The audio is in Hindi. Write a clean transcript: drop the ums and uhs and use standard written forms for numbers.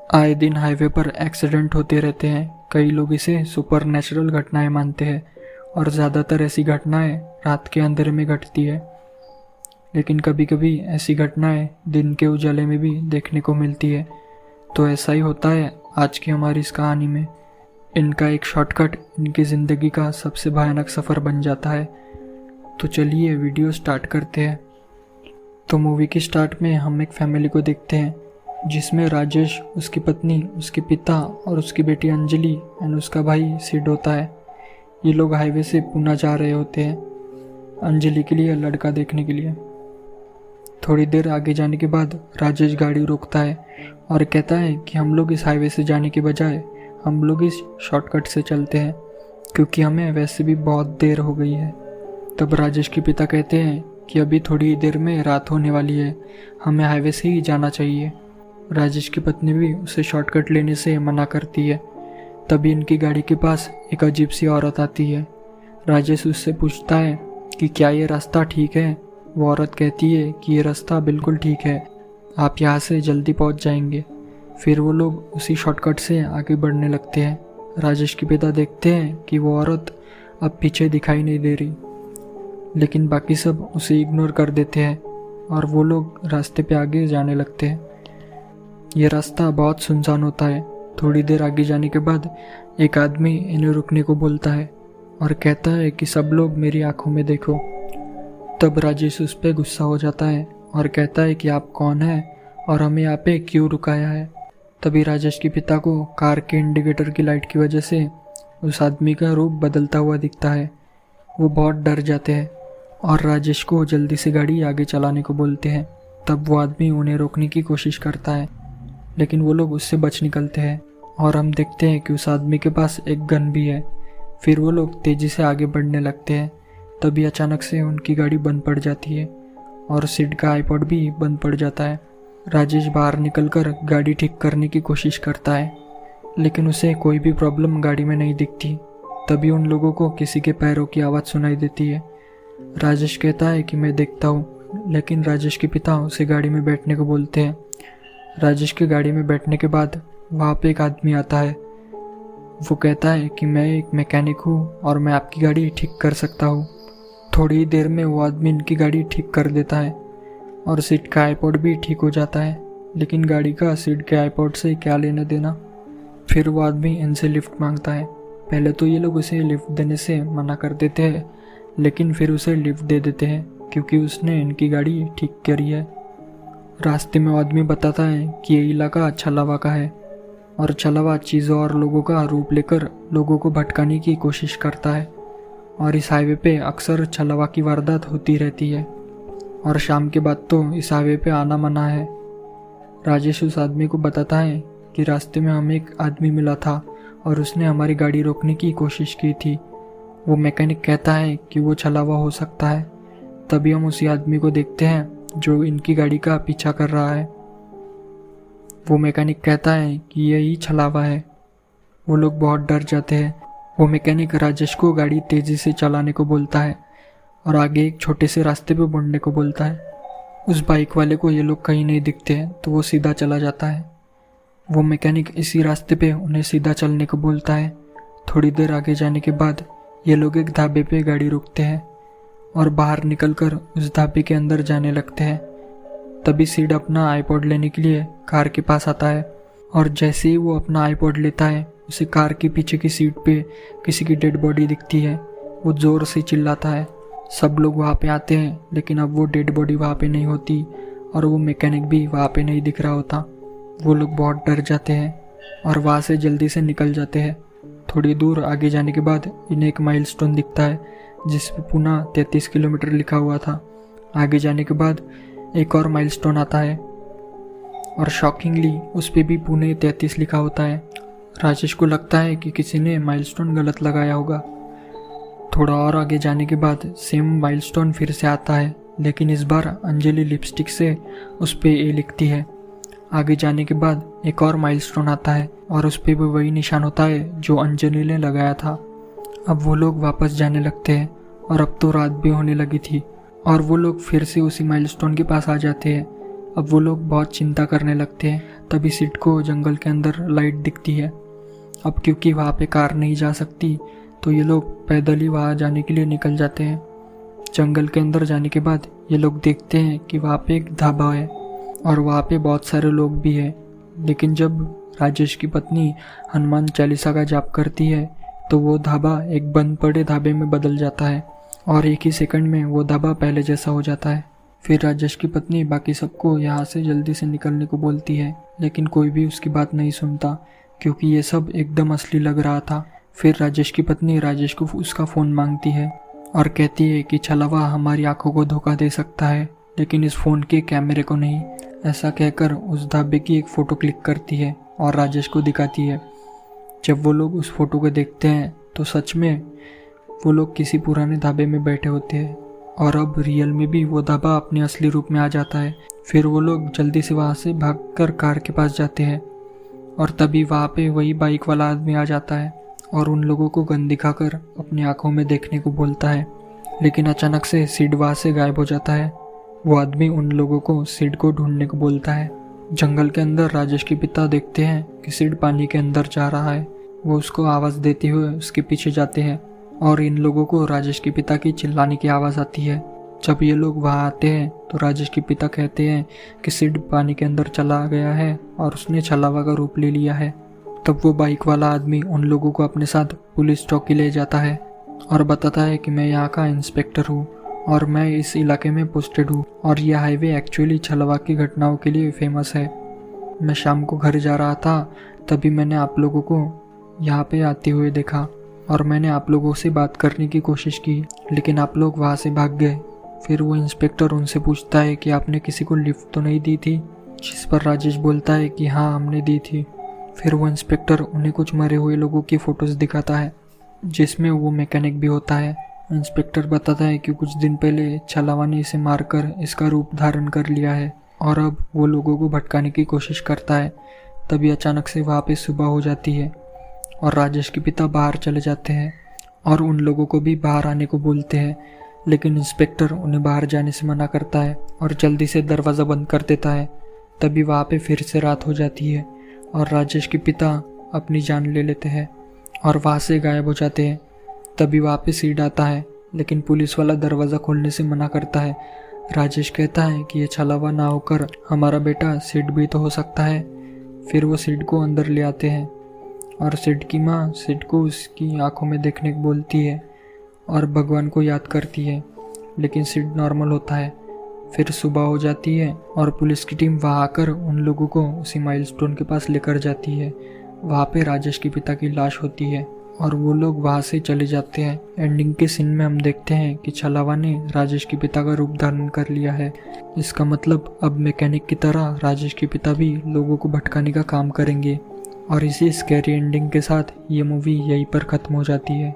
आए दिन हाईवे पर एक्सीडेंट होते रहते हैं। कई लोग इसे सुपर नेचुरल घटनाएं मानते हैं और ज़्यादातर ऐसी घटनाएं रात के अंधेरे में घटती है। लेकिन कभी कभी ऐसी घटनाएं दिन के उजाले में भी देखने को मिलती है। तो ऐसा ही होता है आज की हमारी इस कहानी में। इनका एक शॉर्टकट इनकी ज़िंदगी का सबसे भयानक सफ़र बन जाता है। तो चलिए वीडियो स्टार्ट करते हैं। तो मूवी की स्टार्ट में हम एक फैमिली को देखते हैं जिसमें राजेश, उसकी पत्नी, उसके पिता और उसकी बेटी अंजलि एंड उसका भाई सिड होता है। ये लोग हाईवे से पूना जा रहे होते हैं अंजलि के लिए लड़का देखने के लिए। थोड़ी देर आगे जाने के बाद राजेश गाड़ी रोकता है और कहता है कि हम लोग इस हाईवे से जाने के बजाय हम लोग इस शॉर्टकट से चलते हैं क्योंकि हमें वैसे भी बहुत देर हो गई है। तब राजेश के पिता कहते हैं कि अभी थोड़ी देर में रात होने वाली है, हमें हाईवे से ही जाना चाहिए। राजेश की पत्नी भी उसे शॉर्टकट लेने से मना करती है। तभी इनकी गाड़ी के पास एक अजीब सी औरत आती है। राजेश उससे पूछता है कि क्या ये रास्ता ठीक है। वो औरत कहती है कि ये रास्ता बिल्कुल ठीक है, आप यहाँ से जल्दी पहुँच जाएंगे। फिर वो लोग उसी शॉर्टकट से आगे बढ़ने लगते हैं। राजेश के पिता देखते हैं कि वो औरत अब पीछे दिखाई नहीं दे रही, लेकिन बाकी सब उसे इग्नोर कर देते हैं और वो लोग रास्ते पे आगे जाने लगते हैं। ये रास्ता बहुत सुनसान होता है। थोड़ी देर आगे जाने के बाद एक आदमी इन्हें रुकने को बोलता है और कहता है कि सब लोग मेरी आंखों में देखो। तब राजेश उस पर गुस्सा हो जाता है और कहता है कि आप कौन हैं और हमें यहाँ पे क्यों रुकाया है। तभी राजेश के पिता को कार के इंडिकेटर की लाइट की वजह से उस आदमी का रूप बदलता हुआ दिखता है। वो बहुत डर जाते हैं और राजेश को जल्दी से गाड़ी आगे चलाने को बोलते हैं। तब वो आदमी उन्हें रोकने की कोशिश करता है, लेकिन वो लोग उससे बच निकलते हैं और हम देखते हैं कि उस आदमी के पास एक गन भी है। फिर वो लोग तेज़ी से आगे बढ़ने लगते हैं। तभी अचानक से उनकी गाड़ी बंद पड़ जाती है और सिड का आईपॉड भी बंद पड़ जाता है। राजेश बाहर निकलकर गाड़ी ठीक करने की कोशिश करता है, लेकिन उसे कोई भी प्रॉब्लम गाड़ी में नहीं दिखती। तभी उन लोगों को किसी के पैरों की आवाज़ सुनाई देती है। राजेश कहता है कि मैं देखता हूँ, लेकिन राजेश के पिता उसे गाड़ी में बैठने को बोलते हैं। राजेश के गाड़ी में बैठने के बाद वहाँ पे एक आदमी आता है। वो कहता है कि मैं एक मैकेनिक हूँ और मैं आपकी गाड़ी ठीक कर सकता हूँ। थोड़ी देर में वो आदमी इनकी गाड़ी ठीक कर देता है और सिड का आईपॉड भी ठीक हो जाता है, लेकिन गाड़ी का सिड के आईपॉड से क्या लेना देना। फिर वो आदमी इनसे लिफ्ट मांगता है। पहले तो ये लोग उसे लिफ्ट देने से मना कर देते हैं, लेकिन फिर उसे लिफ्ट दे देते हैं क्योंकि उसने इनकी गाड़ी ठीक करी है। रास्ते में आदमी बताता है कि ये इलाका छलावा का है और छलावा चीज़ों और लोगों का रूप लेकर लोगों को भटकाने की कोशिश करता है और इस हाईवे पे अक्सर छलावा की वारदात होती रहती है और शाम के बाद तो इस हाईवे पे आना मना है। राजेश उस आदमी को बताता है कि रास्ते में हमें एक आदमी मिला था और उसने हमारी गाड़ी रोकने की कोशिश की थी। वो मैकेनिक कहता है कि वो छलावा हो सकता है। तभी हम उसी आदमी को देखते हैं जो इनकी गाड़ी का पीछा कर रहा है। वो मैकेनिक कहता है कि यही छलावा है। वो लोग बहुत डर जाते हैं। वो मैकेनिक राजेश को गाड़ी तेज़ी से चलाने को बोलता है और आगे एक छोटे से रास्ते पे मुड़ने को बोलता है। उस बाइक वाले को ये लोग कहीं नहीं दिखते हैं तो वो सीधा चला जाता है। वो मैकेनिक इसी रास्ते पे उन्हें सीधा चलने को बोलता है। थोड़ी देर आगे जाने के बाद ये लोग एक ढाबे पे गाड़ी रोकते हैं और बाहर निकलकर उस ढाबे के अंदर जाने लगते हैं। तभी सिड अपना आईपॉड लेने के लिए कार के पास आता है और जैसे ही वो अपना आईपॉड लेता है उसे कार के पीछे की सीट पे किसी की डेड बॉडी दिखती है। वो ज़ोर से चिल्लाता है। सब लोग वहाँ पे आते हैं, लेकिन अब वो डेड बॉडी वहाँ पे नहीं होती और वो मैकेनिक भी वहाँ पे नहीं दिख रहा होता। वो लोग बहुत डर जाते हैं और वहाँ से जल्दी से निकल जाते हैं। थोड़ी दूर आगे जाने के बाद इन्हें एक माइलस्टोन दिखता है जिस पे पुणे 33 किलोमीटर लिखा हुआ था। आगे जाने के बाद एक और माइलस्टोन आता है और शॉकिंगली उस पे भी पुणे 33 लिखा होता है। राजेश को लगता है कि किसी ने माइलस्टोन गलत लगाया होगा। थोड़ा और आगे जाने के बाद सेम माइलस्टोन फिर से आता है, लेकिन इस बार अंजलि लिपस्टिक से उस पे ए लिखती है। आगे जाने के बाद एक और माइलस्टोन आता है और उस पे भी वही निशान होता है जो अंजलि ने लगाया था। अब वो लोग वापस जाने लगते हैं और अब तो रात भी होने लगी थी और वो लोग फिर से उसी माइलस्टोन के पास आ जाते हैं। अब वो लोग बहुत चिंता करने लगते हैं। तभी सिड को जंगल के अंदर लाइट दिखती है। अब क्योंकि वहाँ पे कार नहीं जा सकती तो ये लोग पैदल ही वहाँ जाने के लिए निकल जाते हैं। जंगल के अंदर जाने के बाद ये लोग देखते हैं कि वहाँ पे एक ढाबा है और वहाँ पे बहुत सारे लोग भी हैं। लेकिन जब राजेश की पत्नी हनुमान चालीसा का जाप करती है तो वो ढाबा एक बंद पड़े ढाबे में बदल जाता है और एक ही सेकंड में वो ढाबा पहले जैसा हो जाता है। फिर राजेश की पत्नी बाकी सबको यहाँ से जल्दी से निकलने को बोलती है, लेकिन कोई भी उसकी बात नहीं सुनता क्योंकि ये सब एकदम असली लग रहा था। फिर राजेश की पत्नी राजेश को उसका फ़ोन मांगती है और कहती है कि छलावा हमारी आंखों को धोखा दे सकता है लेकिन इस फ़ोन के कैमरे को नहीं। ऐसा कहकर उस ढाबे की एक फ़ोटो क्लिक करती है और राजेश को दिखाती है। जब वो लोग उस फोटो को देखते हैं तो सच में वो लोग किसी पुराने ढाबे में बैठे होते हैं और अब रियल में भी वो ढाबा अपने असली रूप में आ जाता है। फिर वो लोग जल्दी से वहाँ से भागकर कार के पास जाते हैं और तभी वहाँ पे वही बाइक वाला आदमी आ जाता है और उन लोगों को गन दिखाकर अपनी आंखों में देखने को बोलता है। लेकिन अचानक से सिड वहाँ से गायब हो जाता है। वो आदमी उन लोगों को सिड को ढूंढने को बोलता है। जंगल के अंदर राजेश के पिता देखते हैं कि सिड पानी के अंदर जा रहा है। वो उसको आवाज़ देते हुए उसके पीछे जाते हैं और इन लोगों को राजेश के पिता की चिल्लाने की आवाज़ आती है। जब ये लोग वहाँ आते हैं तो राजेश के पिता कहते हैं कि सिड पानी के अंदर चला गया है और उसने छलावा का रूप ले लिया है। तब वो बाइक वाला आदमी उन लोगों को अपने साथ पुलिस चौकी ले जाता है और बताता है कि मैं यहाँ का इंस्पेक्टर हूँ और मैं इस इलाके में पोस्टेड हूँ और यह हाईवे एक्चुअली छलावा की घटनाओं के लिए फेमस है। मैं शाम को घर जा रहा था तभी मैंने आप लोगों को यहाँ पे आते हुए देखा और मैंने आप लोगों से बात करने की कोशिश की लेकिन आप लोग वहाँ से भाग गए। फिर वो इंस्पेक्टर उनसे पूछता है कि आपने किसी को लिफ्ट तो नहीं दी थी, जिस पर राजेश बोलता है कि हाँ हमने दी थी। फिर वो इंस्पेक्टर उन्हें कुछ मरे हुए लोगों की फ़ोटोज़ दिखाता है जिसमें वो मैकेनिक भी होता है। इंस्पेक्टर बताता है कि कुछ दिन पहले छलावा ने इसे मारकर इसका रूप धारण कर लिया है और अब वो लोगों को भटकाने की कोशिश करता है। तभी अचानक से वहाँ पे सुबह हो जाती है और राजेश के पिता बाहर चले जाते हैं और उन लोगों को भी बाहर आने को बोलते हैं, लेकिन इंस्पेक्टर उन्हें बाहर जाने से मना करता है और जल्दी से दरवाज़ा बंद कर देता है। तभी वहाँ पे फिर से रात हो जाती है और राजेश के पिता अपनी जान ले लेते हैं और वहाँ से गायब हो जाते हैं। तभी वहाँ पे सिड आता है लेकिन पुलिस वाला दरवाज़ा खोलने से मना करता है। राजेश कहता है कि ये छलावा ना होकर हमारा बेटा सिड भी तो हो सकता है। फिर वो सिड को अंदर ले आते हैं और सिड की माँ सिड को उसकी आंखों में देखने को बोलती है और भगवान को याद करती है, लेकिन सिड नॉर्मल होता है। फिर सुबह हो जाती है और पुलिस की टीम वहाँ आकर उन लोगों को उसी माइलस्टोन के पास लेकर जाती है। वहाँ पे राजेश के पिता की लाश होती है और वो लोग वहाँ से चले जाते हैं। एंडिंग के सीन में हम देखते हैं कि छलावा ने राजेश के पिता का रूप धारण कर लिया है। इसका मतलब अब मैकेनिक की तरह राजेश के पिता भी लोगों को भटकाने का काम करेंगे और इसी स्कैरी एंडिंग के साथ ये मूवी यहीं पर ख़त्म हो जाती है।